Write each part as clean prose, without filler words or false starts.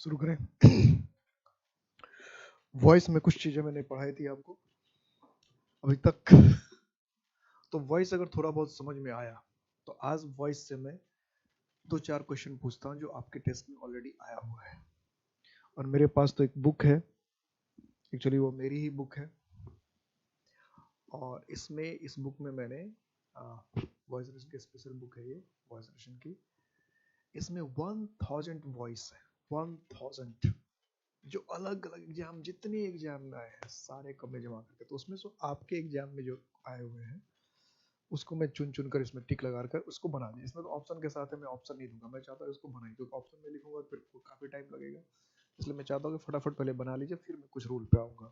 शुरू करें। वॉइस में कुछ चीजें मैंने पढ़ाई थी आपको अभी तक, तो वॉइस अगर थोड़ा बहुत समझ में आया तो आज वॉइस से मैं 2-4 क्वेश्चन पूछता हूं जो आपके टेस्ट में ऑलरेडी आया हुआ है। और मेरे पास तो एक बुक है, एक्चुअली वो मेरी ही बुक है, और इस बुक में मैंने वॉइस रेशन की स्पेशल बुक है ये, वॉइस रेशन की। इसमें 1000 वॉइस है, 1000 जो अलग अलग एग्जाम, जितने एग्जाम में आए हैं सारे कब जमा करके, तो उसमें से आपके एग्जाम में जो आए हुए हैं उसको मैं चुन चुन कर इसमें टिक लगा कर उसको बना दिया। इसमें तो ऑप्शन के साथ है, मैं ऑप्शन नहीं दूंगा, मैं चाहता हूँ इसको बनाई, क्योंकि ऑप्शन में लिखूंगा फिर काफी टाइम लगेगा, इसलिए मैं चाहता हूँ कि फटाफट पहले बना लीजिए, फिर मैं कुछ रूल पे आऊंगा।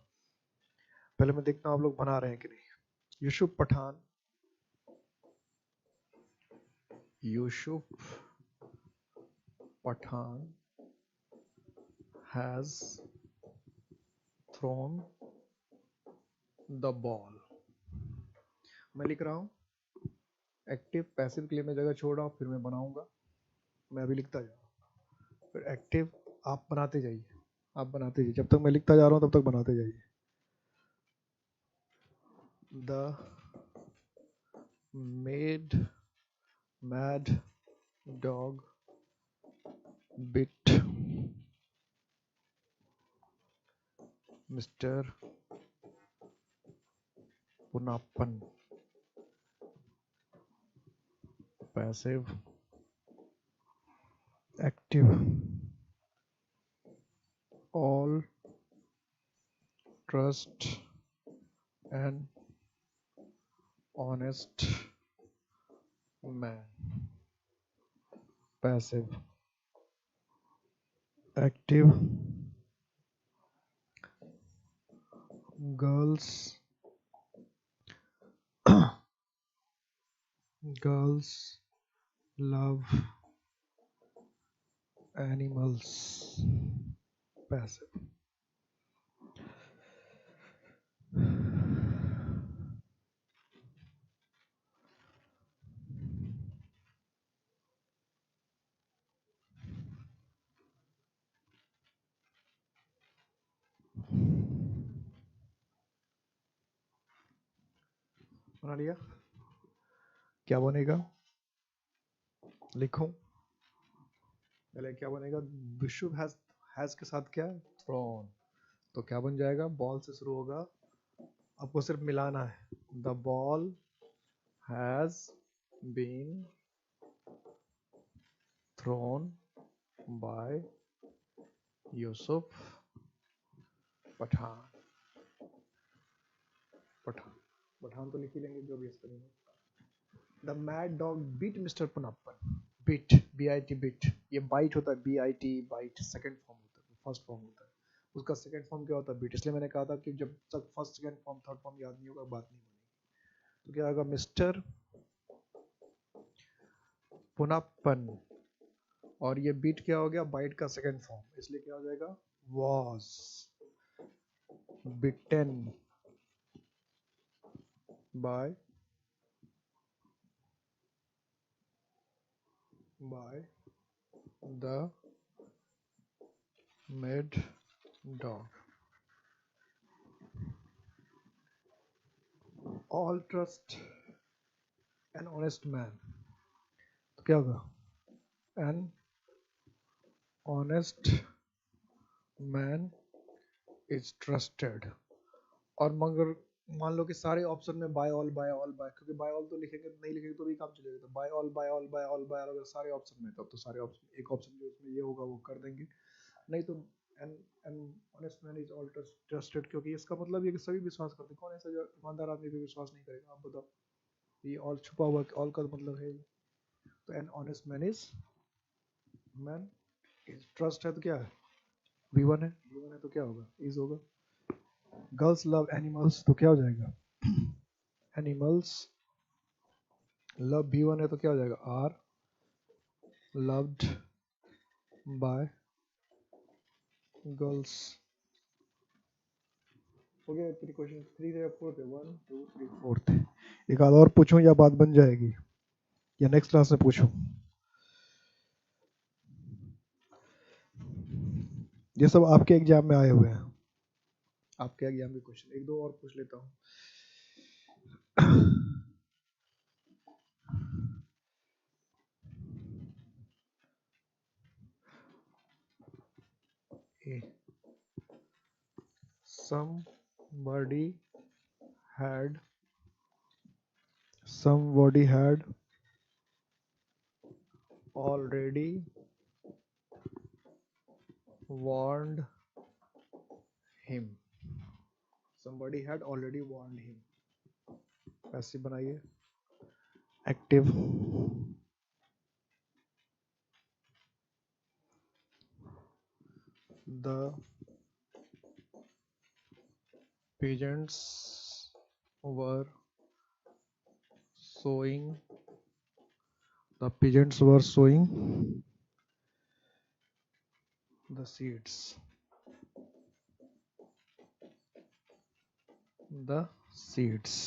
पहले मैं देखता हूँ आप लोग बना रहे हैं कि नहीं। Yusuf Pathan, Yusuf Pathan has thrown the ball। मैं लिख रहा हूँ एक्टिव, पैसिव के लिए मैं जगह छोड़ रहा हूँ, फिर मैं बनाऊंगा, मैं अभी लिखता जा रहा हूँ, फिर एक्टिव आप बनाते जाइए, आप बनाते जाइए, जब तक मैं लिखता जा रहा हूँ तब तक बनाते जाइए। The mad dog bit mister Punapan. Passive, active, all trust and honest man। Passive, active, girls love animals। Passive. बना लिया? क्या बनेगा लिखूं पहले, क्या बनेगा? विशुभ हैज के साथ क्या है? थ्रोन। तो क्या बन जाएगा? बॉल से शुरू होगा, आपको सिर्फ मिलाना है। The ball has been thrown by Yusuf Pathan. Pathan तो लिख ही लेंगे, जो भी इस करेंगे। The mad dog beat mister Punapan. Bit, BIT bit, ये बाइट होता है, BIT बाइट सेकंड फॉर्म होता है, फर्स्ट फॉर्म होता है, उसका सेकंड फॉर्म क्या होता है? बिट। इसलिए मैंने कहा था कि जब तक first second form third form याद नहीं होगा बात नहीं बनेगी। तो क्या होगा? मिस्टर पुनापन, और ये बीट क्या हो गया? बाइट का सेकंड फॉर्म, इसलिए क्या हो जाएगा? Was bitten by the mad dog. All trust an honest man. तो क्या होगा? An honest man is trusted. और मगर मान लो कि सारे ऑप्शन में बाय ऑल, क्योंकि बाय ऑल तो लिखेंगे, नहीं लिखेंगे तो भी काम चलेगा, तो बाय ऑल अगर सारे ऑप्शन में, तब तो सारे ऑप्शन, एक ऑप्शन जो उसमें ये होगा वो कर देंगे, नहीं तो an an honest man is all trusted, क्योंकि इसका मतलब ये कि सभी विश्वास करते हैं। कौन ऐसा जो ईमानदार आदमी पे विश्वास नहीं करेगा? आप बताओ, ये ऑल छुपा हुआ, ऑल का मतलब है। तो N honest man is trust है, तो क्या है? V1 है, V1 है तो क्या होगा? इज होगा। गर्ल्स लव एनिमल्स, तो क्या हो जाएगा? एनिमल्स लव, V1 है तो क्या हो जाएगा? Are loved by girls. हो गया? क्वेश्चन 3 थे, 4 थे, 1 2 3 4 थे। एक आध और पूछूं या बात बन जाएगी, या नेक्स्ट क्लास में पूछूं? ये सब आपके एग्जाम में आए हुए हैं, आपके एग्जाम के क्वेश्चन। एक दो और पूछ लेता हूँ। somebody had somebody had already warned him। somebody had already warned him, ऐसे बनाइए active. the pigeons were sowing the pigeons were sowing the seeds, the seeds।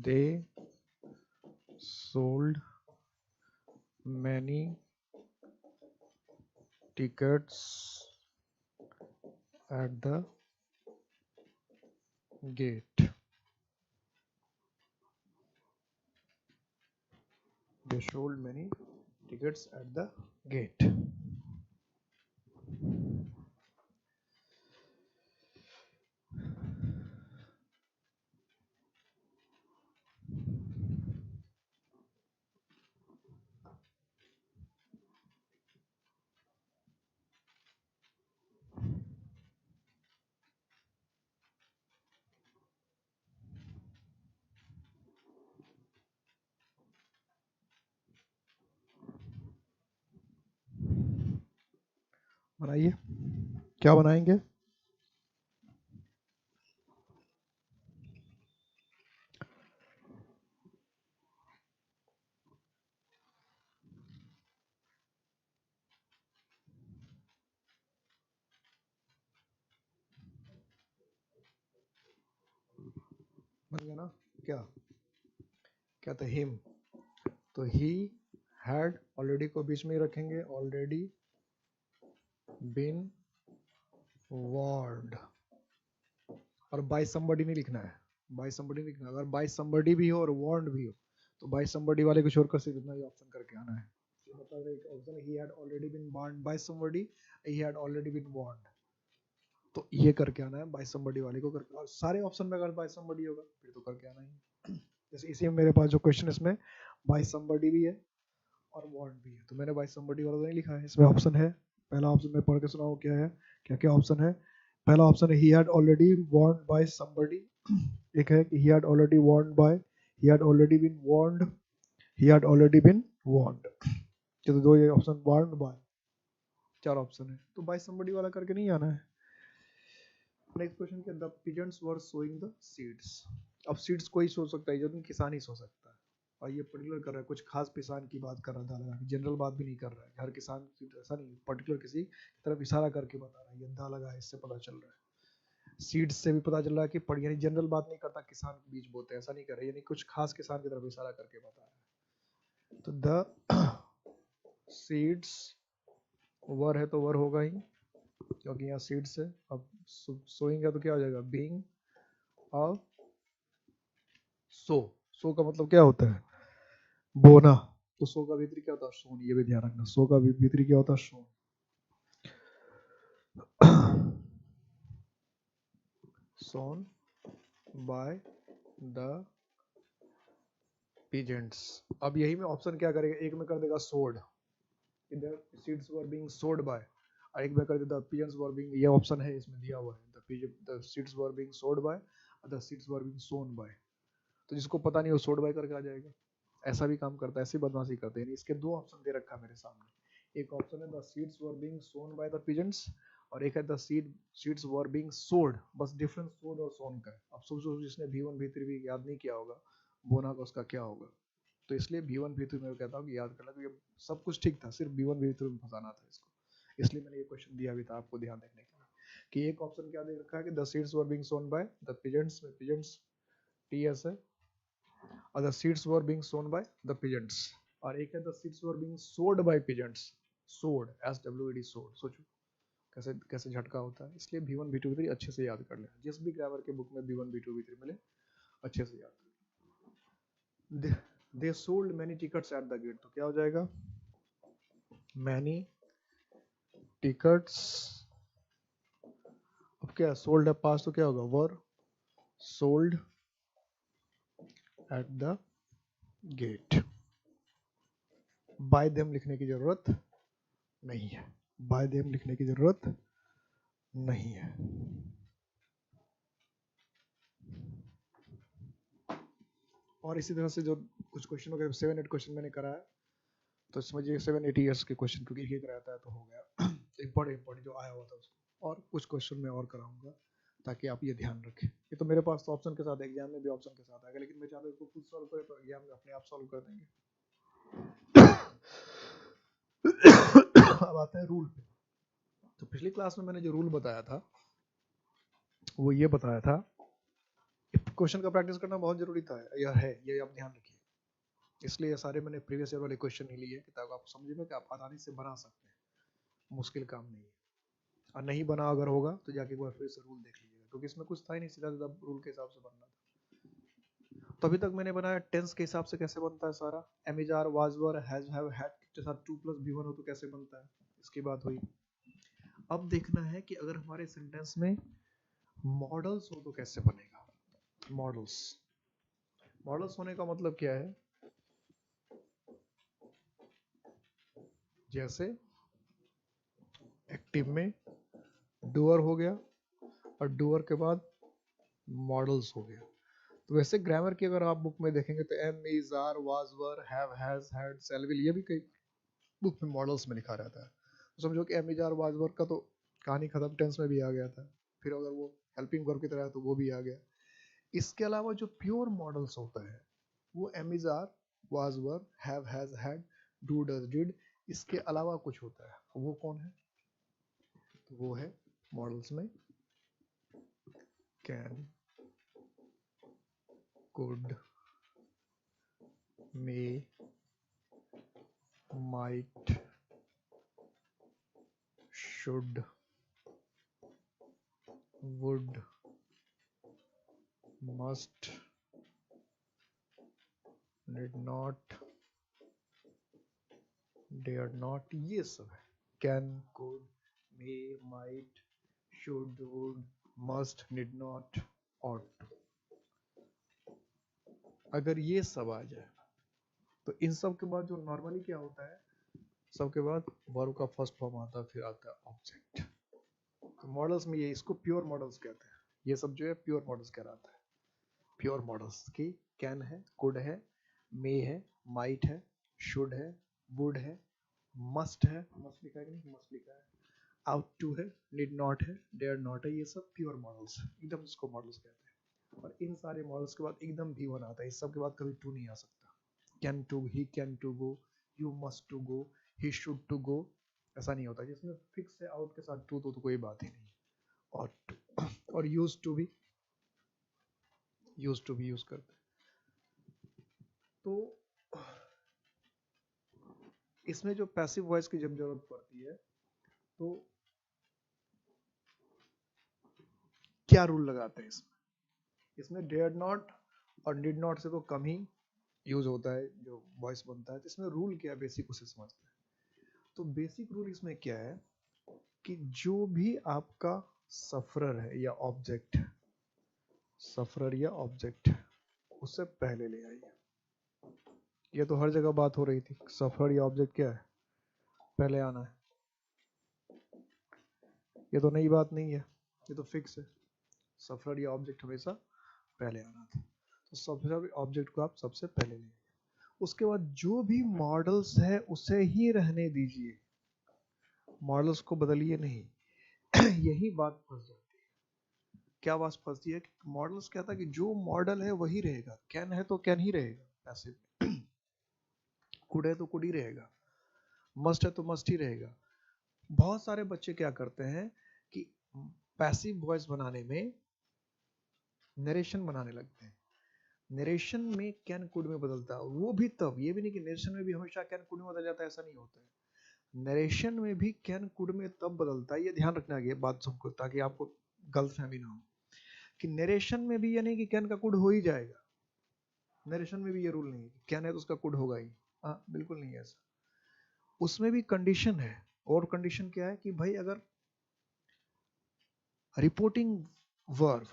they sold many tickets at the gate। they sold many tickets at the gate। बनाइए, क्या बनाएंगे? बन गया ना? क्या क्या था? हिम। तो ही हैड ऑलरेडी को बीच में ही रखेंगे, ऑलरेडी बीन वार्नड। और बाय समबडी नहीं लिखना है, बाय समबडी नहीं लिखना। अगर बाय समबडी भी हो और वार्नड भी हो तो बाय समबडी वाले को छोड़कर सिर्फ इतना ही ऑप्शन करके आना है। मतलब एक option he had already been warned by somebody, he had already been warned, तो ये करके आना है बाय समबडी वाले को करके। और सारे ऑप्शन में अगर बाय समबडी होगा फिर तो करके आना ही। जैसे इसी में मेरे पास जो क्वेश्चन इसमें बाय समबडी भी है और वार्न भी है, तो मैंने बाय समबडी वाला तो नहीं लिखा है। इसमें ऑप्शन है, पहला ऑप्शन मैं पढ़ के सुनाऊं क्या है, क्या क्या ऑप्शन है। पहला ऑप्शन है he had already warned by somebody. एक है कि he had already warned by, he had already been warned, he had already been warned. तो दो ये ऑप्शन वार्नड बाय, चार ऑप्शन है, तो बाय समबडी वाला करके नहीं आना है। नेक्स्ट क्वेश्चन के the pigeons were sowing the seeds. अब सीड्स कोई सो सकता है, जो किसान ही सो सकता है। और ये पर्टिकुलर कर रहा है, कुछ खास किसान की बात कर रहा था, जनरल बात भी नहीं कर रहा है। हर किसान ऐसा नहीं, पर्टिकुलर किसी तरफ इशारा करके बता रहा है, ये दा लगा है, इससे पता चल रहा है। सीड्स से भी पता चल रहा है कि यानी जनरल बात नहीं करता, किसान बीज बोते हैं ऐसा नहीं कर रहा है, यानी कुछ खास किसान की तरफ इशारा करके बता रहा है। तो द सीड्स वर है तो वर होगा ही, क्योंकि यहाँ सीड्स है। अब सोइंग है तो क्या हो जाएगा? बीइंग ऑफ सो का मतलब क्या होता है? बोना। तो सो का विपरीत क्या होता है? सोन। ये भी ध्यान रखना, सो का विपरीत क्या होता है? सोन। सोन बाय द पिजेंट्स। अब यही में ऑप्शन क्या करेगा? एक में कर देगा सोड, इधर seeds were being sowed by, और एक में कर देगा पिजेंट्स वर बीइंग, ये ऑप्शन है इसमें दिया हुआ है, the seeds were being sowed by, the seeds were being sown by. तो जिसको पता नहीं वो सोड बाय करके आ जाएगा। ऐसा भी काम करता है, ऐसी बदमाशी करते हैं। इसके दो ऑप्शन दे रखा है मेरे सामने। एक ऑप्शन है the seeds were being sown by the peasants, और एक है द सीड्स वर बीइंग सोड। बस डिफरेंस सोड और सोन का है। अब सोचो जिसने V1 V3 भी याद नहीं किया होगा, बोना का उसका क्या होगा? तो इसलिए V1 V2 मैं कहता हूँ कि याद कर लो, क्योंकि सब कुछ ठीक था, सिर्फ V1 V2 में फंसाना था इसको, इसलिए मैंने ये क्वेश्चन दिया भी था आपको ध्यान रखने के लिए। कि एक ऑप्शन क्या दे रखा है कि the seeds were being sown by the peasants, में पिजेंट्स TS है, और the seeds were being sown by the peasants, और एक है the seeds were being sowed by peasants, sowed SWOD सोड। सोचो कैसे कैसे झटका होता है। इसलिए V1 V2 V3 अच्छे से याद कर लेना, जिस भी ग्रामर के बुक में V1 V2 V3 मिले अच्छे से याद कर। They sold many tickets at the gate, तो क्या हो जाएगा, मैनी टिकट्स, अब क्या सोल्ड है पास, तो क्या होगा were sold at the gate. By them लिखने की जरूरत नहीं है, बाय देम लिखने की जरूरत नहीं है। और इसी तरह से जो कुछ क्वेश्चन के 7-8 क्वेश्चन मैंने कराया, तो समझिए 7-8 ईयर्स के क्वेश्चन, क्योंकि एक कराता है तो हो गया इम्पोर्टेंट जो आया हुआ था उसको। और कुछ क्वेश्चन मैं और कराऊंगा ताकि आप ये ध्यान रखें। ये तो मेरे पास तो ऑप्शन के साथ, एग्जाम में भी ऑप्शन के साथ आएगा, लेकिन मैं चाहता हूँ इसको खुद सॉल्व करें तो एग्जाम में अपने आप सॉल्व कर देंगे। अब आते हैं रूल पे। तो पिछली क्लास में मैंने जो रूल बताया था वो ये बताया था, क्वेश्चन का प्रैक्टिस करना बहुत जरूरी था, यह है, ये आप ध्यान रखिए। इसलिए ये सारे मैंने प्रीवियस ईयर वाले क्वेश्चन ही लिए ताकि आप समझ में कि आप आसानी से बना सकते हैं, मुश्किल काम नहीं है। और नहीं बना अगर होगा तो जाके एक बार फिर से रूल देख लीजिएगा, क्योंकि इसमें कुछ था ही नहीं, सीधा सीधा रूल के हिसाब से बनना था। तो अभी तक मैंने बनाया टेंस के हिसाब से कैसे बनता है सारा, एमिजार was were has have had के साथ 2+B1 हो तो कैसे बनता है, इसकी बात हुई। अब देखना है कि अगर हमारे सेंटेंस में मॉडल्स हो तो कैसे बनेगा। मॉडल्स, मॉडल्स होने का मतलब क्या है, जैसे एक्टिव में डूअर हो गया और डूअर के बाद मॉडल्स हो गया। तो वैसे ग्रामर की अगर आप बुक में देखेंगे तो am is are was were have has had shall will, ये भी कई बुक में मॉडल्स में लिखा रहता है। तो समझो कि am is are was were का तो कहानी खत्म, टेंस में भी आ गया था, फिर अगर वो हेल्पिंग वर्ब की तरह है तो वो भी आ गया। इसके अलावा जो प्योर मॉडल्स होता है वो am is are was were have has had do does did, इसके अलावा कुछ होता है, वो कौन है, तो वो है मॉडल्स में can, could, may, might, should, would, must, need not, dare not, ये सब है। can, could, may, might, should, would, must, need not, ought। अगर ये सब आ जाए तो इन सब के बाद जो नॉर्मली क्या होता है, सबके बाद वर्ब का फर्स्ट फॉर्म आता है, फिर आता है ऑब्जेक्ट। तो मॉडल्स में ये, इसको प्योर मॉडल्स कहते हैं, ये सब जो है प्योर मॉडल्स कहलाता है। प्योर मॉडल्स की कैन है, कुड है, मे है, माइट है, शुड है, वुड है, मस्ट है, मस्ट लिखा है कि नहीं, मस्ट लिखा है, आउट टू है, नीड नॉट है, डेयर नॉट है, ये सब प्योर मॉडल्स है, एकदम इसको मॉडल्स कहते हैं। और इन सारे मॉडल्स के बाद एकदम V1 आता है, इस सब के बाद कभी टू नहीं आ सकता। Can to, he can to go, you must to go, he should to go, ऐसा नहीं होता। जिसमें फिक्स है आउट के साथ टू तो कोई बात ही नहीं। और यूज टू भी यूज करते हैं। तो इसमें जो पैसिव वॉइस की जब जरूरत पड़ती है तो क्या रूल लगाते हैं इसमें डेयर नॉट और डिड नॉट से तो कम ही यूज होता है जो वॉइस बनता है। तो इसमें रूल क्या है, बेसिक उसे समझते हैं। तो बेसिक रूल इसमें क्या है कि जो भी आपका सफरर है या ऑब्जेक्ट है, सफरर या ऑब्जेक्ट है, उससे पहले ले आइए। ये तो हर जगह बात हो रही थी, सफरर या ऑब्जेक्ट क्या है, पहले आना है। ये तो नई बात नहीं है, ये तो फिक्स है, सफरर या ऑब्जेक्ट हमेशा पहले आना था। तो सफरर ऑब्जेक्ट को आप सबसे पहले ले, उसके बाद जो भी मॉडल्स है उसे ही रहने दीजिए, मॉडल्स को बदलिए नहीं। यही बात फंस जाती है। क्या बात फंसती है कि मॉडल्स कहता है कि जो मॉडल है वही रहेगा, कैन है तो कैन ही रहेगा पैसिव। कुड है तो कुड ही रहेगा, मस्ट है तो मस्ट ही रहेगा। बहुत सारे बच्चे क्या करते हैं कि पैसिव वॉइस बनाने में नरेशन बनाने लगते हैं, नरेशन में कैन कुड में बदलता है, वो भी तब, ये भी नहीं कि नरेशन में भी हमेशा कैन कुड में बदल जाता है, ऐसा नहीं होता है। नरेशन में भी कैन कुड में तब बदलता है, ये ध्यान रखना है बात सबको, ताकि आपको गलतफहमी ना हो कि नरेशन में भी ये नहीं कि कैन का कुड हो ही जाएगा, नरेशन में भी ये रूल नहीं है कैन है तो उसका कुड होगा ही, हाँ बिल्कुल नहीं है ऐसा, उसमें भी कंडीशन है। और कंडीशन क्या है कि भाई अगर रिपोर्टिंग वर्ब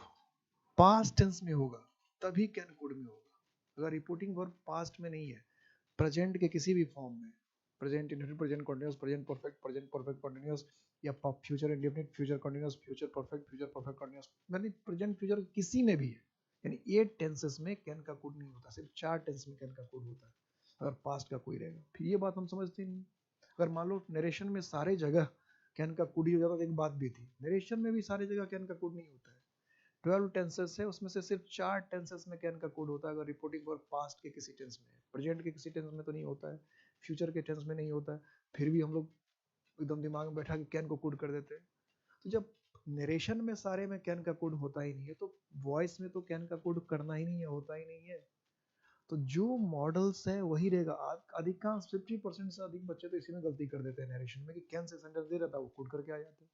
पास्ट टेंस में होगा तभी कैन कुड में होगा, अगर रिपोर्टिंग वर्ब पास्ट में नहीं है, प्रेजेंट के किसी भी फॉर्म में, present indefinite, present continuous, present perfect continuous, या future indefinite, future continuous, future perfect continuous, यानी प्रेजेंट फ्यूचर किसी में भी है, यानी 8 टेंसेस में कैन का कुड नहीं होता, सिर्फ 4 टेंस में कैन का कुड होता है, अगर पास्ट का कोई रहेगा। फिर ये बात हम समझते नहीं, अगर मान लो नरेशन में सारे जगह कैन का कुड ही हो जाता तो एक बात भी थी, नरेशन में भी सारी जगह कैन का कुड नहीं होता है, 12 टेंसेस है उसमें से सिर्फ 4 टेंसेस में कैन का कोड होता है, अगर रिपोर्टिंग वर्ब पास्ट के किसी टेंस में है, प्रेजेंट के किसी टेंस में तो नहीं होता है, फ्यूचर के टेंस में नहीं होता है, फिर भी हम लोग एकदम दिमाग में बैठा के कैन को कोड कर देते हैं। तो जब नरेशन में सारे में कैन का कोड होता ही नहीं है तो वॉइस में तो कैन का कोड करना ही नहीं है, होता ही नहीं है। तो जो मॉडल्स है वही रहेगा, अधिकांश 50% से अधिक बच्चे तो इसी में गलती कर देते हैं नरेशन में, कि कैन से सेंटेंस दे रहता है वो कोड करके आ जाते हैं,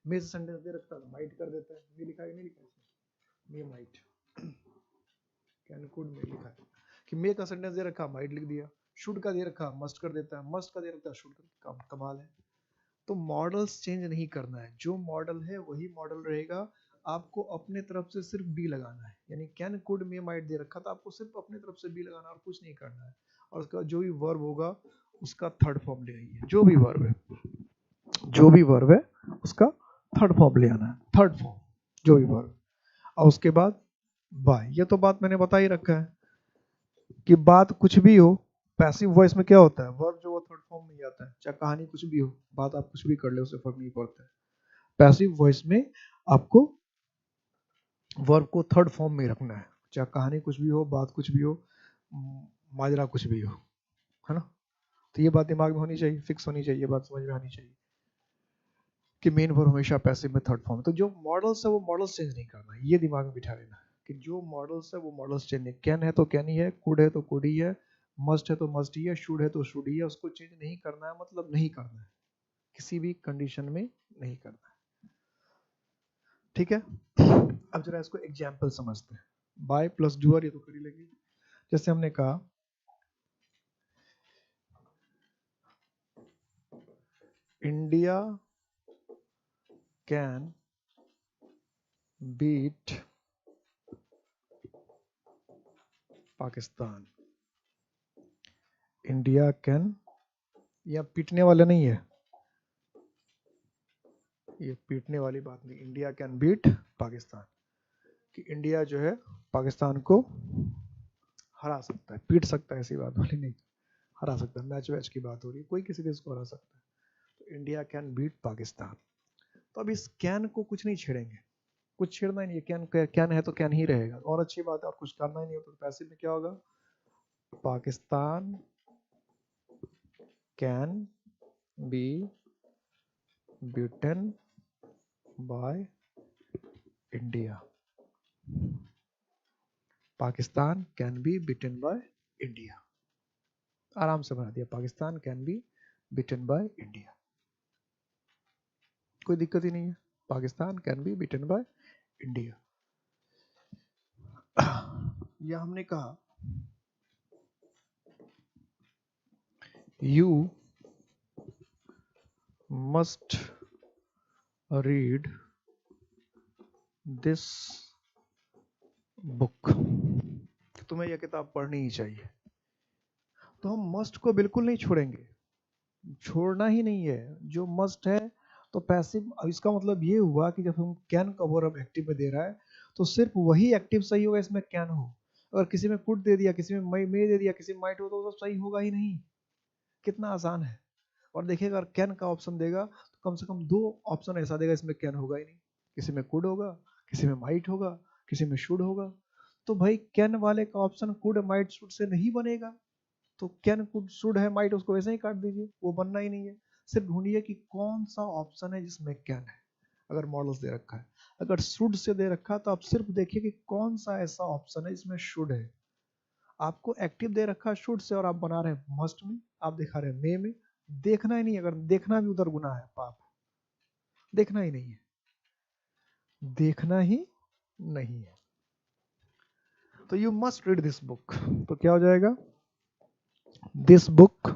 मे से सेंटेंस दे रखता है माइट कर देता है, ये लिखा है नहीं लिखा है मे माइट, कैन कुड में लिखा है कि मे का सेंटेंस दे रखा माइट लिख दिया, शुड का दे रखा मस्ट कर देता है, मस्ट का दे रखा शुड कर, कमाल है। तो मॉडल्स चेंज नहीं करना है, जो मॉडल है वही मॉडल रहेगा, आपको अपने तरफ से सिर्फ बी लगाना है, यानी कैन कुड मे माइट दे रखा था, आपको सिर्फ अपने तरफ से बी लगाना और कुछ नहीं करना है, और उसका जो भी वर्ब होगा उसका थर्ड फॉर्म ले आइए, जो भी वर्ब है, जो भी वर्ब है उसका थर्ड फॉर्म ले आना है, थर्ड फॉर्म जो भी वर्ब, और उसके बाद बाय। ये तो बात मैंने बता ही रखा है कि बात कुछ भी हो, पैसिव वॉइस में क्या होता है, वर्ब जो वो थर्ड फॉर्म में ही आता है, चाहे कहानी कुछ भी हो, बात आप कुछ भी कर ले उससे फर्क नहीं पड़ता है। पैसिव वॉइस में आपको वर्ब को थर्ड फॉर्म में रखना है, चाहे कहानी कुछ भी हो, बात कुछ भी हो, माजरा कुछ भी हो, है ना। तो ये बात दिमाग में होनी चाहिए, फिक्स होनी चाहिए, बात समझ में आनी चाहिए कि मेन वर्ब हमेशा पैसिव में थर्ड फॉर्म। तो जो मॉडल्स है वो मॉडल्स चेंज नहीं करना, ये दिमाग में बिठा लेना कि जो मॉडल्स है वो मॉडल्स चेंज नहीं, कैन है तो कैन ही है, कुड है तो कुड ही है, मस्ट है तो मस्ट ही है, शुड है तो शुड ही है, उसको चेंज नहीं करना है, मतलब नहीं करना है, किसी भी कंडीशन में नहीं करना है, ठीक है। अब जरा इसको एग्जाम्पल समझते हैं, बाय प्लस डूअर ये तो कर ही लगी, जैसे हमने कहा India can beat Pakistan, India can, या पीटने वाला नहीं है, ये पीटने वाली बात नहीं, इंडिया कैन बीट पाकिस्तान, कि इंडिया जो है पाकिस्तान को हरा सकता है, पीट सकता है ऐसी बात वाली नहीं, हरा सकता है, मैच वैच की बात हो रही है, कोई किसी देश को हरा सकता है, तो इंडिया कैन बीट पाकिस्तान। तो अब इस कैन को कुछ नहीं छेड़ेंगे, कुछ छेड़ना ही नहीं है, कैन कैन है तो कैन ही रहेगा, और अच्छी बात है, और कुछ करना ही नहीं होता, तो पैसिव में क्या होगा, Pakistan can be beaten by India, Pakistan can be beaten by India, आराम से बना दिया, Pakistan can be beaten by India, कोई दिक्कत ही नहीं है, Pakistan can be beaten by India. या हमने कहा you must read this book, तुम्हें यह किताब पढ़नी ही चाहिए, तो हम मस्ट को बिल्कुल नहीं छोड़ेंगे, छोड़ना ही नहीं है, जो मस्ट है तो पैसिव, इसका मतलब ये हुआ कि जब हम कैन का वर्ब एक्टिव में दे रहा है तो सिर्फ वही एक्टिव सही होगा इसमें कैन हो, अगर किसी में कुड दे दिया, किसी में मे दे दिया, किसी में माइट हो तो सही होगा ही नहीं, कितना आसान है। और देखिएगा अगर कैन का ऑप्शन देगा तो कम से कम 2 ऑप्शन ऐसा देगा इसमें कैन होगा ही नहीं, किसी में कुड होगा, किसी में माइट होगा, किसी में शुड होगा, तो भाई कैन वाले का option could might should say नहीं बनेगा, तो कैन कुड शुड है माइट उसको वैसे ही काट दीजिए, वो बनना ही नहीं है। सिर्फ ढूंढिए कि कौन सा ऑप्शन है जिसमें कैन है, अगर मॉडल्स दे रखा है। अगर शुड से दे रखा है तो आप सिर्फ देखिए कि कौन सा ऐसा ऑप्शन है जिसमें शुड है। आपको एक्टिव दे रखा है शुड से और आप बना रहे हैं मस्ट में, आप दिखा रहे हैं मे में। देखना ही नहीं, अगर देखना भी उधर गुनाह है, पाप, देखना ही नहीं है, देखना ही नहीं है। तो you must read this book, तो क्या हो जाएगा, this book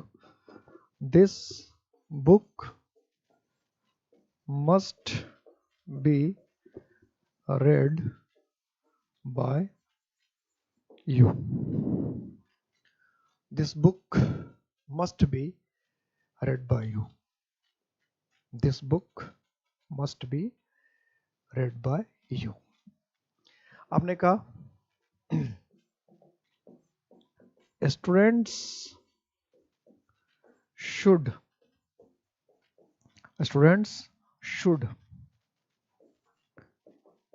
must be read by you. This book must be read by you. This book must be read by you. आपने कहा students should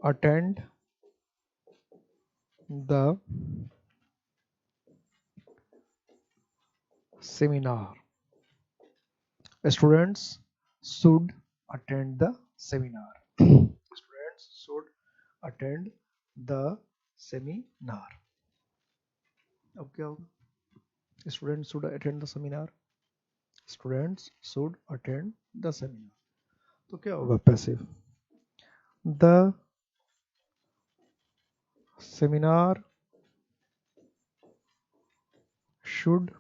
attend the seminar. Students should attend the seminar. Students should attend the seminar. अब क्या होगा, Students should attend the seminar. Students should attend the seminar. तो क्या होगा passive, the seminar should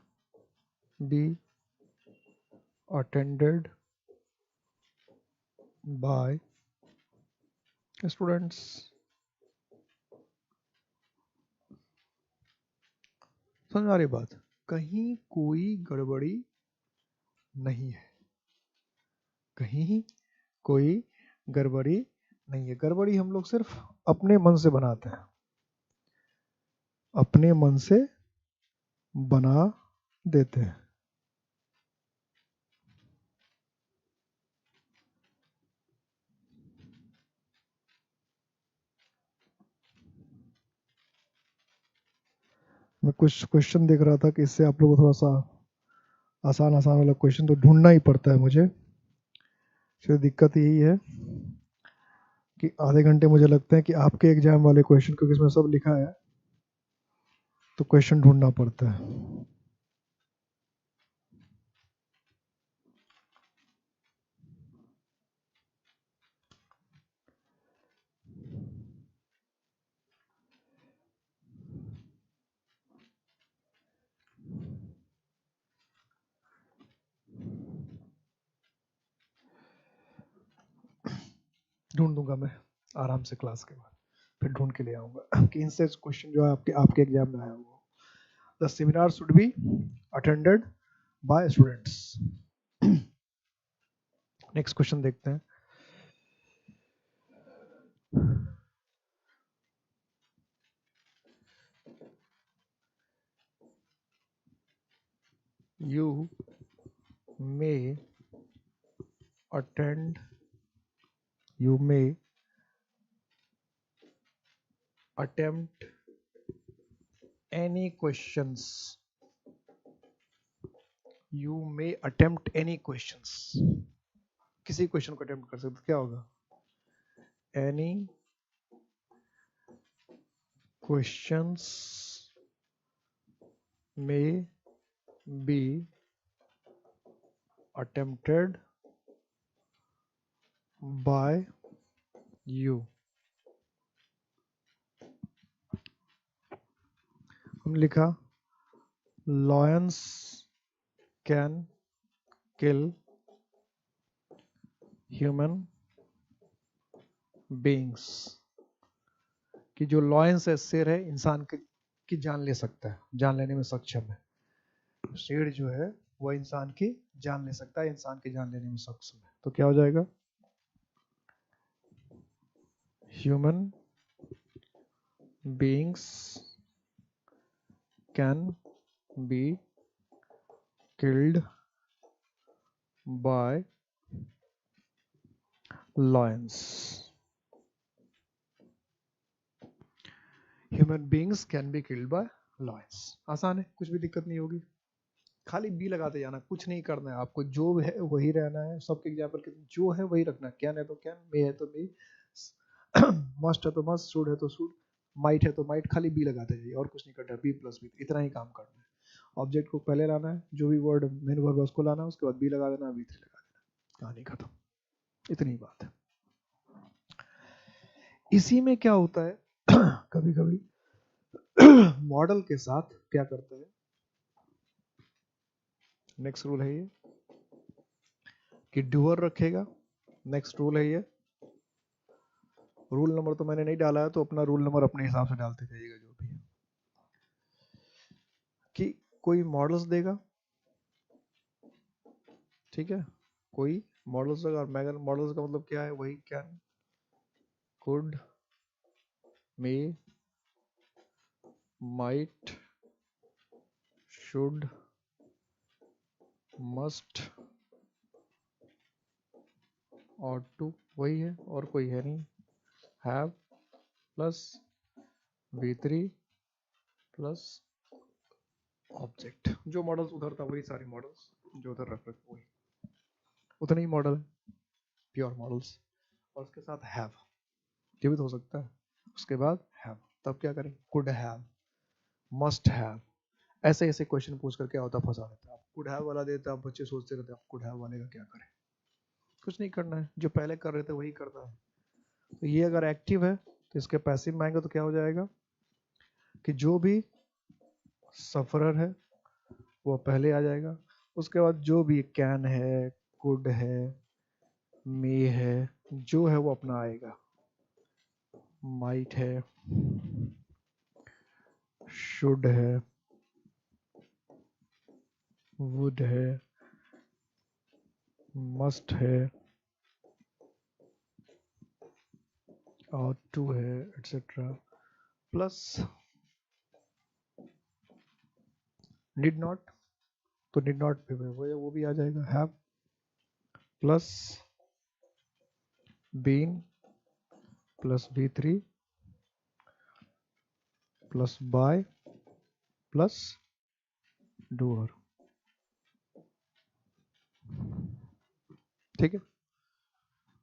be attended by students. समझ आ रही बात, कहीं कोई गड़बड़ी नहीं है, कहीं कोई गड़बड़ी नहीं है। गड़बड़ी हम लोग सिर्फ अपने मन से बनाते हैं, अपने मन से बना देते हैं। मैं कुछ क्वेश्चन देख रहा था कि इससे आप लोगों को थोड़ा सा आसान आसान वाला क्वेश्चन तो ढूंढना ही पड़ता है मुझे। फिर दिक्कत यही है कि आधे घंटे मुझे लगते हैं कि आपके एग्जाम वाले क्वेश्चन, क्योंकि इसमें सब लिखा है तो क्वेश्चन ढूंढना पड़ता है। ढूंढ दूंगा मैं आराम से क्लास के बाद, फिर ढूंढ के ले आऊंगा कि इनसे क्वेश्चन जो है आपके एग्जाम में आया हुआ। The seminar should be attended by students. Next question देखते हैं। You may attend, you may attempt any questions, you may attempt any questions, किसी क्वेश्चन को अटेम्प्ट कर सकते, क्या होगा, any questions may be attempted by you। हम लिखा lions can kill human beings, कि जो लॉयंस है, शेर है, इंसान की जान ले सकता है, जान लेने में सक्षम है। शेर जो है वो इंसान की जान ले सकता है, इंसान की जान लेने में सक्षम है। तो क्या हो जाएगा, human beings can be killed by lions। Human beings can be killed by lions। आसान है, कुछ भी दिक्कत नहीं होगी। खाली बी लगाते जाना, कुछ नहीं करना है आपको, जो है वही रहना है। सबके एग्जाम्पल के जो है वही रखना है, कैन है तो कैन, मे है तो मे, मस्ट है तो मस्ट, शुड है तो शुड, माइट है तो माइट, खाली बी लगाते जाइए और कुछ नहीं करना है, बी प्लस बी, इतना ही काम करना है। ऑब्जेक्ट को पहले लाना है, जो भी वर्ड मेन वर्ब है उसको लाना है, उसके बाद बी लगा देना, बी थ्री लगा देना, कहानी खत्म, इतनी बात है। इसी में क्या होता है कभी कभी मॉडल के साथ क्या करते हैं, नेक्स्ट रूल है ये कि डूअर रखेगा, नेक्स्ट रूल है ये, रूल नंबर तो मैंने नहीं डाला है तो अपना रूल नंबर अपने हिसाब से डालते जाइएगा जो भी है, कि कोई मॉडल्स देगा, ठीक है, कोई मॉडल्स देगा, और मैगर मॉडल्स का मतलब क्या है, वही can, could, may, might, should, must, और टू, वही है और कोई है नहीं, have plus v3 plus object, जो मॉडल्स उधर था वही सारे मॉडल्स जो उधर रख रखे वही, उतने ही मॉडल है, प्योर मॉडल्स, और उसके साथ हैव, ये भी तो हो सकता है, उसके बाद हैव, तब क्या करें, कुड हैव, मस्ट हैव, ऐसे ऐसे क्वेश्चन पूछ कर क्या होता, फंसा देता है। आप कुड हैव वाला देता, आप बच्चे सोचते रहते हैं आप कुड हैव वाले का क्या करें, कुछ नहीं करना है, जो पहले कर रहे थे वही करना है। तो ये अगर एक्टिव है तो इसके पैसिव में आएंगे तो क्या हो जाएगा कि जो भी सफरर है वो पहले आ जाएगा, उसके बाद जो भी कैन है, कुड है, मे है, जो है वो अपना आएगा, माइट है, शुड है, वुड है, मस्ट है, और टू है, एटसेट्रा, प्लस डिड नॉट, तो डिड नॉट पे वो भी आ जाएगा, have plus been plus v3 plus by plus doer, ठीक है।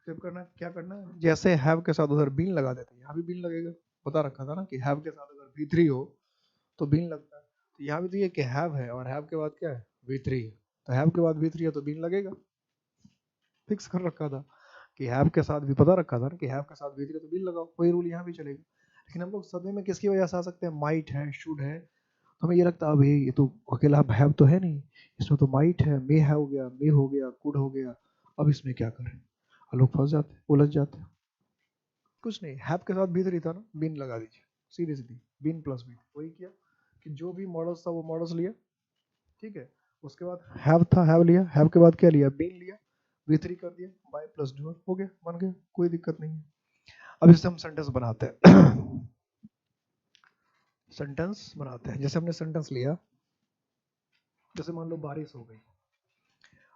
सेव करना क्या करना है, जैसे हैव के साथ उधर बीन लगा देते हैं, यहाँ भी बीन लगेगा, बता रखा था ना कि हैव के साथ अगर v3 हो तो बीन लगता है, तो यहाँ भी तो ये कि हैव है और हैव के बाद क्या है, v3 है, तो हैव के बाद v3 है तो बीन लगेगा, फिक्स कर रखा था कि हैव के साथ भी पता रखा था ना कि हैव के साथ v3 तो बीन लगाओ, वही रूल यहाँ भी चलेगा। लेकिन हम लोग सभी में किसकी वजह से आ सकते हैं, माइट है, शुड है, तो हमें ये लगता है अभी ये तो अकेला हैव तो है नहीं, इसमें तो माइट है, मे है हो गया, मे हो गया, कुड हो गया, अब इसमें क्या करें, लोग फंस जाते हैं, उलझ जाते हैं। कुछ नहीं, हैव के साथ भीतर था ना, बिन लगा दीजिए, सीधे सीधी बिन प्लस बिन, वही किया कि जो भी मॉडल्स था वो मॉडल्स लिया, ठीक है, उसके बाद हैव था, हैव लिया, हैव के बाद क्या लिया, बिन लिया, v3 कर दिया, बाय प्लस डूअर, हो गया, बन गया, कोई दिक्कत नहीं है। अब इससे हम सेंटेंस बनाते हैं सेंटेंस बनाते हैं, जैसे हमने सेंटेंस लिया, जैसे मान लो बारिश हो गई,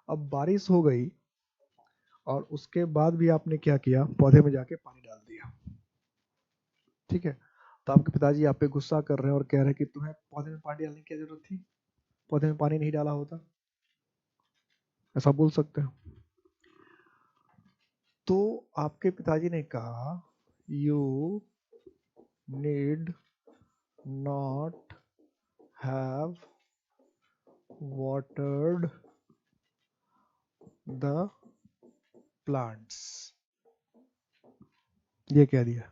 अब बारिश हो गई और उसके बाद भी आपने क्या किया, पौधे में जाके पानी डाल दिया, ठीक है, तो आपके पिताजी आप पे गुस्सा कर रहे हैं और कह रहे हैं कि तुम्हें पौधे में पानी डालने की जरूरत थी, पौधे में पानी नहीं डाला होता, ऐसा बोल सकते हैं। तो आपके पिताजी ने कहा you need not have watered the plants, ये कह दिया,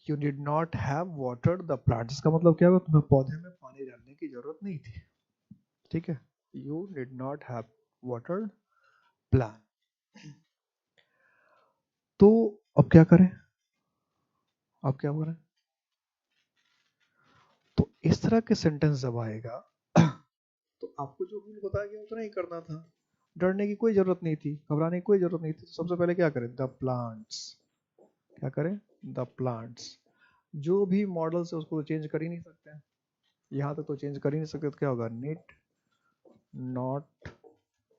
you did not have watered the plants, इसका मतलब क्या हुआ, तुम्हें पौधे में पानी डालने की जरूरत नहीं थी, ठीक है, you did not have watered plant. तो अब क्या करें, अब क्या करें, तो इस तरह के सेंटेंस जब आएगा तो आपको जो रूल बताया गया उतना ही करना था, डरने की कोई जरूरत नहीं थी, घबराने की कोई जरूरत नहीं थी, तो सबसे पहले क्या करें, द प्लांट्स, क्या करें, द प्लांट्स, जो भी मॉडल से उसको चेंज कर ही नहीं सकते हैं, यहाँ तक तो चेंज कर ही नहीं सकते, तो क्या होगा, नीड नॉट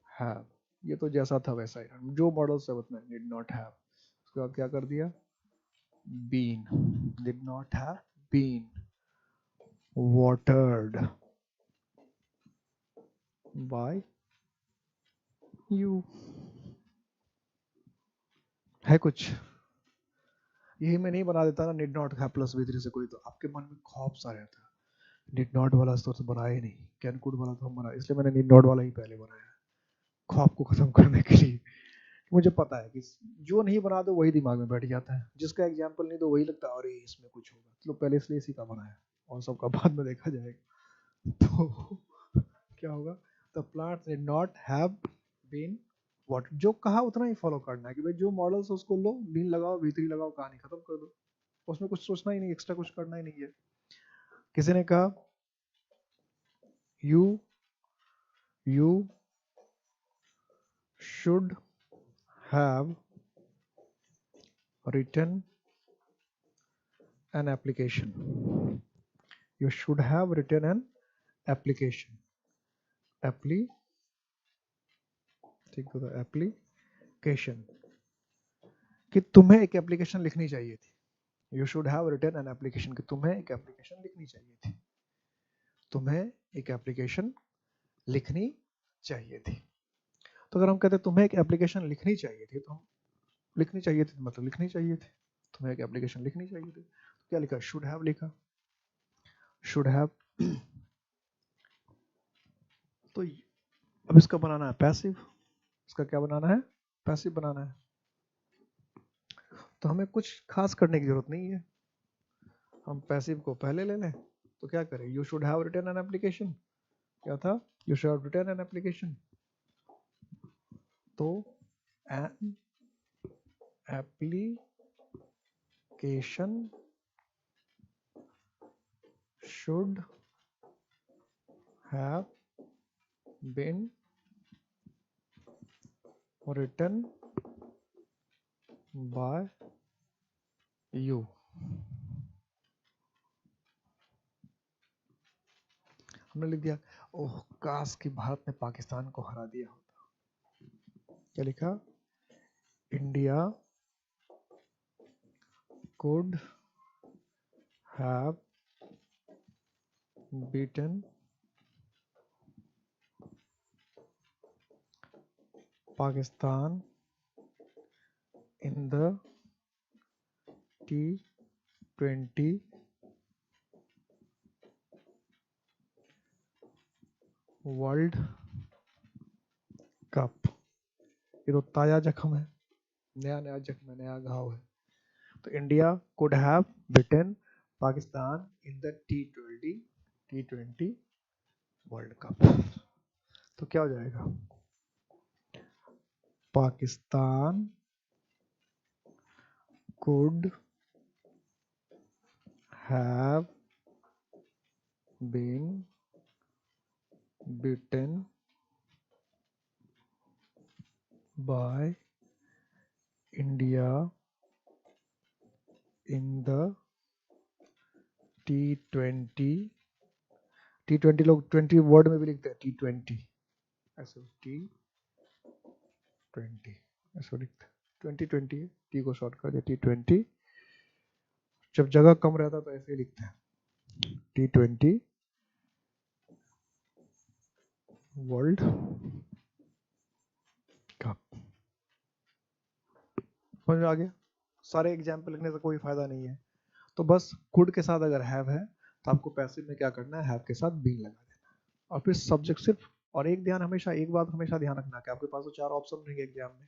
हैव, ये तो जैसा था वैसा ही, जो मॉडल से उतना नीड नॉट हैव, उसके बाद क्या कर दिया, been, did not have been watered, by you. है कुछ? यही मैं नहीं बना देता ना निड नॉट है प्लस V3 से कोई, तो आपके मन में खौफ सा रहता। निड नॉट वाला तो बनाया ही नहीं, कैन कुड वाला तो हम बना, इसलिए मैंने निड नॉट वाला ही पहले बनाया, खौफ को खत्म करने के लिए। मुझे पता है कि जो नहीं बना दो वही दिमाग में बैठ जाता है, जिसका एग्जाम्पल नहीं दो वही लगता है अरे इसमें कुछ होगा, तो पहले इसलिए इसी का बनाया और सबका बाद में देखा जाएगा। तो क्या होगा, the plants did not have been what, जो कहा उतना ही फॉलो करना है कि भाई जो मॉडल्स उसको लो, बीन लगाओ V3 लगाओ, कहानी खत्म कर दो, उसमें कुछ सोचना ही नहीं, एक्स्ट्रा कुछ करना ही नहीं है। किसी ने कहा you should have written an application, you should have written an application, ठीक है, एप्लीकेशन, कि तुम्हें एक एप्लीकेशन लिखनी चाहिए थी। You should have written an application, कि तुम्हें एक एप्लीकेशन लिखनी चाहिए थी, तुम्हें एक एप्लीकेशन लिखनी चाहिए थी। तो अगर हम कहते हैं तुम्हें एक एप्लीकेशन लिखनी चाहिए थी, तो हम लिखनी चाहिए थी मतलब लिखनी चाहिए थी, तुम्हें एक एप्लीकेशन लिखनी चाहिए थी, तो क्या लिखा, शुड हैव लिखा, शुड हैव। तो अब इसका बनाना है पैसिव, इसका क्या बनाना है, पैसिव बनाना है। तो हमें कुछ खास करने की जरूरत नहीं है, हम पैसिव को पहले ले लें। तो क्या करें, you should have written an application, क्या था, you should have written an application, तो an application should have been written by you. हमने लिख दिया, ओह काश कि भारत ने पाकिस्तान को हरा दिया होता। क्या लिखा, India could have beaten Pakistan in the T20 world cup. ये तो ताजा जख्म है, नया नया जख्म है, नया घाव है। तो India could have beaten Pakistan in the T20 world cup. तो क्या हो जाएगा, Pakistan could have been beaten by India in the T20 लोग 20 वर्ड में भी लिखते हैं, T20 ऐसे, T20 ऐसे लिखते हैं, 2020 है, टी को शॉर्ट कर दिया T20, जब जगह कम रहता तो ऐसे ही लिखते हैं T20 वर्ल्ड कप। समझ में आ गया, सारे एग्जाम्पल लिखने से कोई फायदा नहीं है, तो बस कुड के साथ अगर हैव है तो आपको पैसिव में क्या करना है, हैव के साथ बीन लगा देना, और फिर सब्जेक्ट सिर्फ, और एक बात हमेशा ध्यान रखना कि आपके पास तो 4 ऑप्शन रहेंगे एग्जाम में।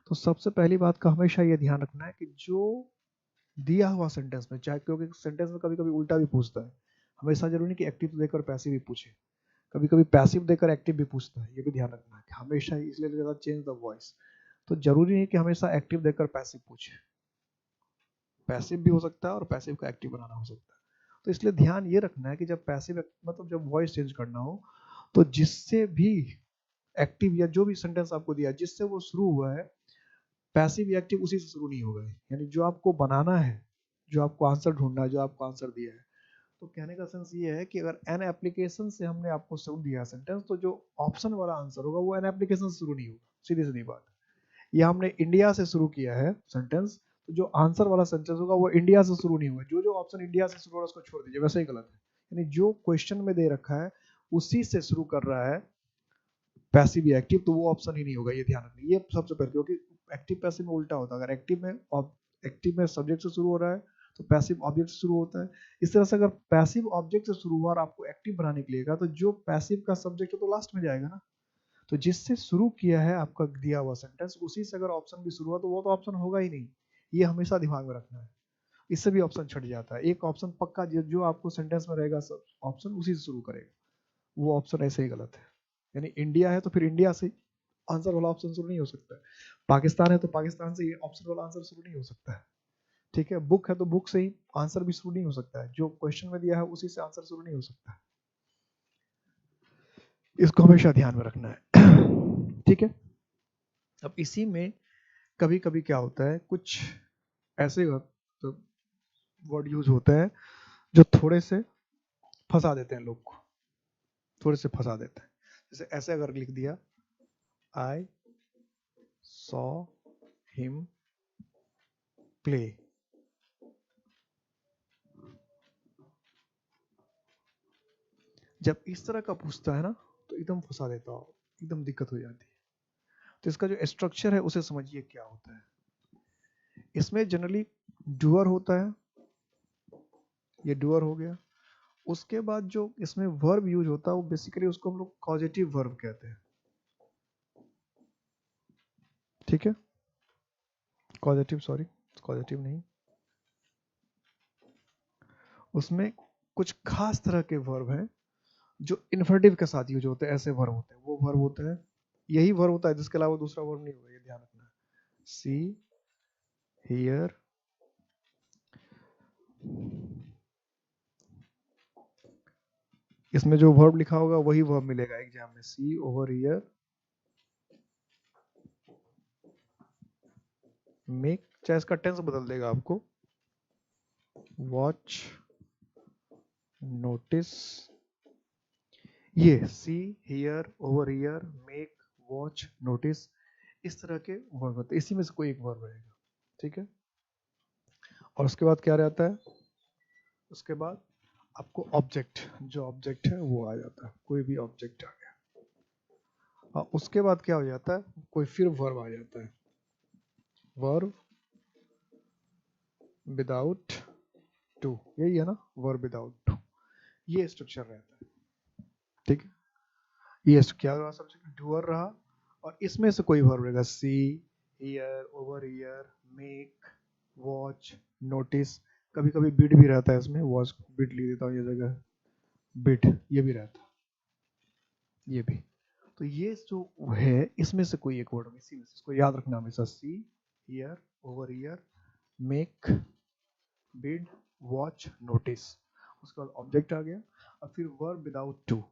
तो सबसे पहली बात का हमेशा ये ध्यान रखना है कि जो दिया हुआ सेंटेंस में, चाहे क्योंकि सेंटेंस में कभी कभी उल्टा भी पूछता है, हमेशा जरूरी नहीं कि एक्टिव देकर पैसिव भी पूछे, कभी कभी पैसिव देकर एक्टिव भी पूछता है, ये भी ध्यान रखना है कि हमेशा, इसलिए चेंज द वॉइस। तो जरूरी नहीं कि हमेशा एक्टिव देकर पैसिव पूछे, पैसिव भी हो सकता है और पैसिव का एक्टिव बनाना हो सकता है। तो इसलिए ध्यान ये रखना है कि जब पैसिव मतलब जब वॉइस चेंज करना हो, तो जिससे भी एक्टिव या जो भी सेंटेंस आपको दिया जिससे वो शुरू हुआ है, पैसिव या एक्टिव उसी से शुरू नहीं होगा, यानी जो आपको बनाना है, जो आपको आंसर ढूंढना है, जो आपको आंसर दिया है। तो कहने का सेंस ये है कि अगर एन एप्लीकेशन से हमने आपको शुरू दिया सेंटेंस, तो जो ऑप्शन वाला आंसर होगा वो एन एप्लीकेशन से शुरू नहीं होगा, सीधी सीधी बात। या हमने इंडिया से शुरू किया है सेंटेंस, तो जो आंसर वाला सेंटेंस होगा वो इंडिया से शुरू नहीं होगा, जो जो ऑप्शन इंडिया से शुरू हो रहा है उसको छोड़ दीजिए, वैसे ही गलत है। यानी जो क्वेश्चन में दे रखा है उसी से शुरू कर रहा है, पैसिव या एक्टिव, तो वो ऑप्शन ही नहीं होगा, ये ध्यान रखना। ये सबसे पहले, क्योंकि एक्टिव पैसिव में उल्टा होता है। अगर एक्टिव में सब्जेक्ट से शुरू हो रहा है तो पैसिव ऑब्जेक्ट से शुरू होता है। इस तरह से अगर पैसिव ऑब्जेक्ट से शुरू हुआ और आपको एक्टिव बनाने के लिए कहा, तो जो पैसिव का सब्जेक्ट है तो लास्ट में जाएगा ना। तो जिससे शुरू किया है आपका दिया हुआ सेंटेंस, उसी से अगर ऑप्शन भी शुरू हुआ तो वो तो ऑप्शन होगा ही नहीं। ये हमेशा दिमाग में रखना है। इससे भी ऑप्शन छट जाता है। एक ऑप्शन पक्का जो आपको सेंटेंस में रहेगा, सब ऑप्शन उसी से शुरू करेगा, वो ऑप्शन ऐसे ही गलत है। यानी इंडिया है तो फिर इंडिया से आंसर वाला ऑप्शन शुरू नहीं हो सकता है। पाकिस्तान है तो पाकिस्तान से ऑप्शन वाला आंसर शुरू नहीं हो सकता है। ठीक है, बुक है तो बुक से ही आंसर भी शुरू नहीं हो सकता है। जो क्वेश्चन में दिया है उसी से आंसर शुरू नहीं हो सकता है। इसको हमेशा ध्यान में रखना है। ठीक है। अब इसी में कभी कभी क्या होता है, कुछ ऐसे तो वर्ड यूज होते हैं जो थोड़े से फंसा देते हैं लोग को, थोड़े से फंसा देते हैं। जैसे ऐसे अगर लिख दिया, आई सॉ हिम प्ले, जब इस तरह का पूछता है ना तो एकदम फंसा देता हो, एकदम दिक्कत हो जाती है। तो इसका जो स्ट्रक्चर है उसे समझिए क्या होता है। इसमें जनरली डूअर होता है, ये डूअर हो गया। उसके बाद जो इसमें वर्ब यूज होता है वो बेसिकली उसको हम लोग कॉजेटिव वर्ब कहते हैं। ठीक है, कॉजेटिव, सॉरी कॉजेटिव नहीं, उसमें कुछ खास तरह के वर्ब हैं जो इन्फिनेटिव के साथ यूज होते हैं। ऐसे वर्ब होते हैं, वो वर्ब होते हैं, यही वर्ब होता है, जिसके अलावा दूसरा वर्ब नहीं होगा, ये ध्यान रखना। सी, हियर, इसमें जो वर्ब लिखा होगा वही वर्ब मिलेगा एग्जाम में। सी ओवर हियर, मेक, चाहे इसका टेंस बदल देगा आपको, वॉच, नोटिस, ये see, hear, overhear, make, watch, notice, इस तरह के वर्ब होते हैं। इसी में से कोई एक वर्ब रहेगा। ठीक है, और उसके बाद क्या रहता है, उसके बाद आपको ऑब्जेक्ट, जो ऑब्जेक्ट है वो आ जाता है, कोई भी ऑब्जेक्ट आ गया। और उसके बाद क्या हो जाता है, कोई फिर वर्ब आ जाता है, वर्ब विदाउट टू, यही है ना, वर्ब विदाउट टू, ये स्ट्रक्चर रहता है। ठीक है, ये क्या रहा, सब्जेक्ट डूअर रहा, और इसमें से कोई वर्ब रहेगा, see, hear, overhear, make, watch, notice, कभी कभी बिड भी रहता है इसमें, वॉच बिड लिख देता हूँ ये जगह, बिड ये भी रहता है, ये भी। तो ये जो है इसमें से कोई एक वर्ड, इसी में से इसको याद रखना हमेशा, see, hear, overhear, make, bid, watch, notice. उसके बाद ऑब्जेक्ट आ गया, और फिर वर्ब विदाउट टू,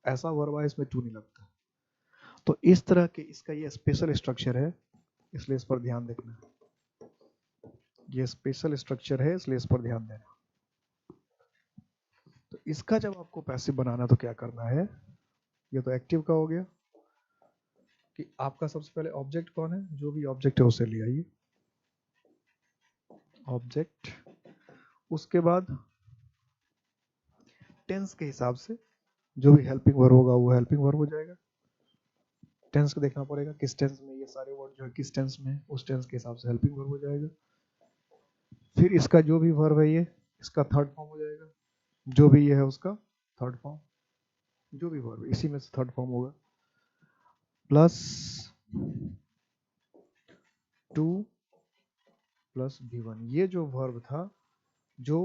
ऐसा वर्ब है इसमें टू नहीं लगता। तो इस तरह के इसका ये स्पेशल स्ट्रक्चर है, इसलिए इस पर ध्यान देखना। ये स्पेशल स्ट्रक्चर है इसलिए इस पर ध्यान देना। तो इसका जब आपको पैसिव बनाना तो क्या करना है, ये तो एक्टिव का हो गया कि आपका सबसे पहले ऑब्जेक्ट कौन है, जो भी ऑब्जेक्ट है उसे ले आइए, ऑब्जेक्ट। उसके बाद टेंस के हिसाब से जो भी हेल्पिंग वर्ब होगा वो हेल्पिंग वर्ब हो जाएगा। टेंस को देखना पड़ेगा, किस टेंस में ये सारे वर्ड जो है किस टेंस में, उस टेंस के हिसाब से हेल्पिंग वर्ब हो जाएगा। फिर इसका जो भी वर्ब है ये, इसका थर्ड फॉर्म हो जाएगा, जो भी ये है उसका थर्ड फॉर्म, जो भी वर्ब इसी में से थर्ड फॉर्म होगा, प्लस टू प्लस V1। ये जो वर्ब था, जो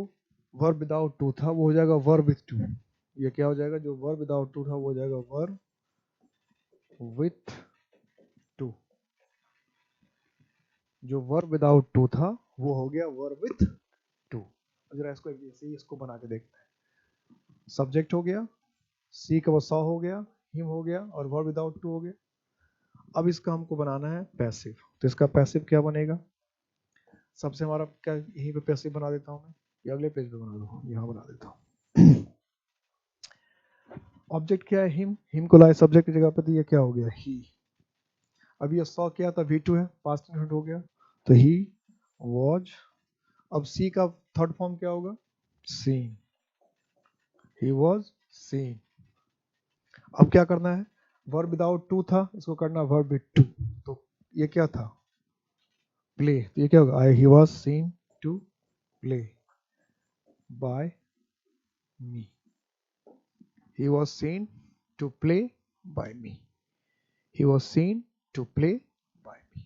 वर्ब विदाउट टू था वो हो जाएगा वर्ब विथ टू। ये क्या हो जाएगा, जो वर्ब विदाउट टू था वो हो जाएगा वर्ब विथ टू। जो वर्ब विदाउट टू था वो हो गया वर्ब विथ टू। जरा इसको ऐसे ही इसको बना के देखते हैं। सब्जेक्ट हो गया, सी का वो सॉ हो गया, हिम हो गया, और वर्ब विदाउट टू हो गया। अब इसका हमको बनाना है पैसिव, तो इसका पैसिव क्या बनेगा, सबसे हमारा क्या, यहीं पे पैसिव बना देता हूं मैं, या अगले पेज पे बना दो, यहाँ बना देता हूँ। ऑब्जेक्ट क्या है, हिम, हिम को लाए सब्जेक्ट की जगह पे, तो ये क्या हो गया, ही। अब ये सॉ क्या था, V2 है, पास्ट इंडेफिनिट हो गया, तो ही वॉज। अब सी का थर्ड फॉर्म क्या होगा, सीन, ही वॉज सीन। अब क्या करना है, वर्ब विदाउट टू था, इसको करना वर्ब विद टू, तो ये क्या था, प्ले, तो ये क्या होगा, I he was seen to play by me, he was seen to play by me, he was seen to play by me।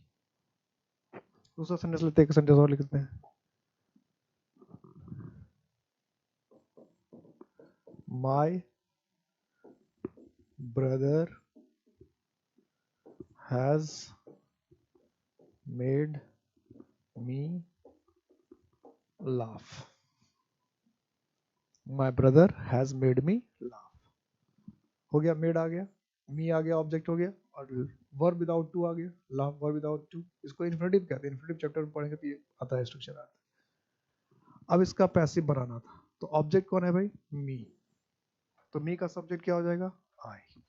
दूसरा सेंटेंस लेते हैं, एक सेंटेंस और लिखते हैं, my brother has made me laugh, my brother has made me laugh, हो गया, made आ गया, मी आ गया, ऑब्जेक्ट हो गया, और वर्ब विदाउट टू आ गया, लाफ वर्ब विदाउट टू, इसको इन्फिनिटिव कहते हैं, इन्फिनिटिव चैप्टर में पढ़ेंगे तो ये आता है, स्ट्रक्चर आता है। अब इसका पैसिव बनाना था, तो ऑब्जेक्ट कौन है भाई, मी, तो मी का सब्जेक्ट क्या हो जाएगा, आई।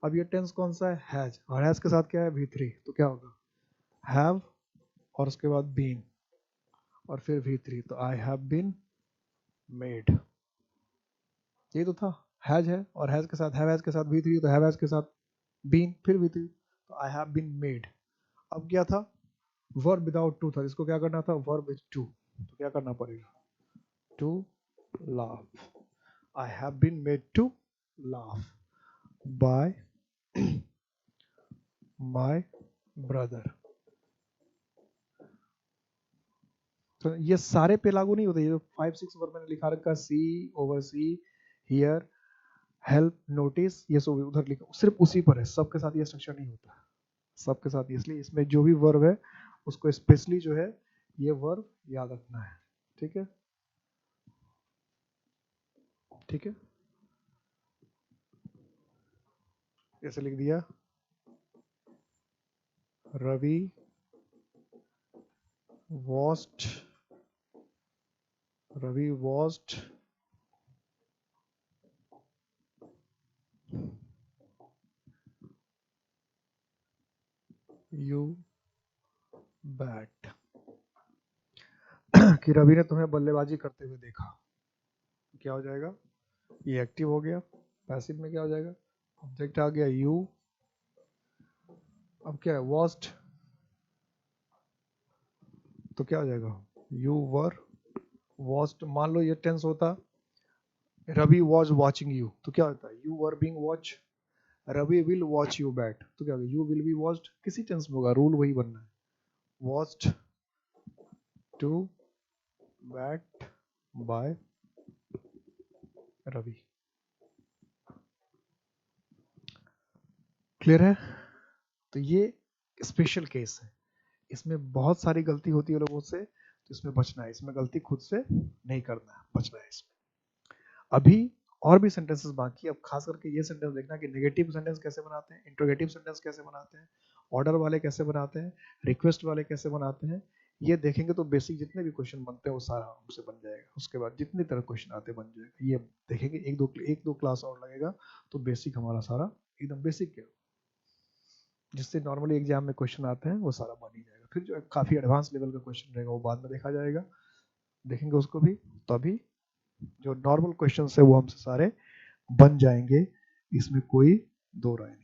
अब ये टेंस कौन सा है, हैज, और हैज के साथ क्या है, V3, तो क्या होगा, हैव और उसके बाद बीन और फिर V3, तो आई हैव बीन मेड, ये तो था, हैज है और हैज के साथ, हैव हैज के साथ V3, तो हैव हैज के साथ बीन फिर V3, तो आई हैव बीन मेड। अब क्या था, वर्ब विदाउट टू था, इसको क्या करना था, वर्ब विद टू, तो क्या करना पड़ेगा, to laugh, I have been made to laugh by my brother. तो ये सारे पे लागू नहीं होते, ये 5-6 वर्ब मैंने लिखा रखा, सी, ओवरसी, हियर, हेल्प, नोटिस, ये सब उधर लिखा, सिर्फ उसी पर है, सबके साथ ये स्ट्रक्चर नहीं होता, सबके साथ, इसलिए इसमें जो भी वर्ब है उसको स्पेशली जो है ये वर्ब याद रखना है, ठीक है, ठीक है, ऐसे लिख दिया, रवि watched you bat कि रवि ने तुम्हें बल्लेबाजी करते हुए देखा, क्या हो जाएगा, ये एक्टिव हो गया, पैसिव में क्या हो जाएगा, ऑब्जेक्ट आ गया यू, अब क्या है, वॉच्ड, तो क्या हो जाएगा, यू वर वॉच्ड, मान लो ये टेंस होता, रवि वॉज वॉचिंग यू, तो क्या होता है, you were being watch, Ravi will watch you bat, तो क्या होगा, यू विल बी वॉच्ड, किसी टेंस में होगा, रूल वही बनना है, watched to bat by Ravi. Clear है, तो ये स्पेशल केस है, इसमें बहुत सारी गलती होती है लोगों से, तो इसमें बचना है, इसमें गलती खुद से नहीं करना है, बचना है इसमें। अभी और भी सेंटेंसेस बाकी, अब खास करके ये सेंटेंस देखना कि नेगेटिव सेंटेंस कैसे बनाते हैं, इंट्रोगेटिव सेंटेंस कैसे बनाते हैं, ऑर्डर वाले कैसे बनाते हैं, रिक्वेस्ट वाले कैसे बनाते हैं, ये देखेंगे तो बेसिक जितने भी क्वेश्चन बनते हैं वो सारा हमसे बन जाएगा, उसके बाद जितनी तरह क्वेश्चन आते बन जाएगा, ये देखेंगे, एक दो क्लास और लगेगा तो बेसिक हमारा सारा एकदम बेसिक है, जिससे नॉर्मली एग्जाम में क्वेश्चन आते हैं वो सारा बन ही जाएगा, फिर जो काफी एडवांस लेवल का क्वेश्चन रहेगा वो बाद में देखा जाएगा, देखेंगे उसको भी, तभी जो नॉर्मल क्वेश्चन है वो हमसे सारे बन जाएंगे, इसमें कोई दो राय नहीं।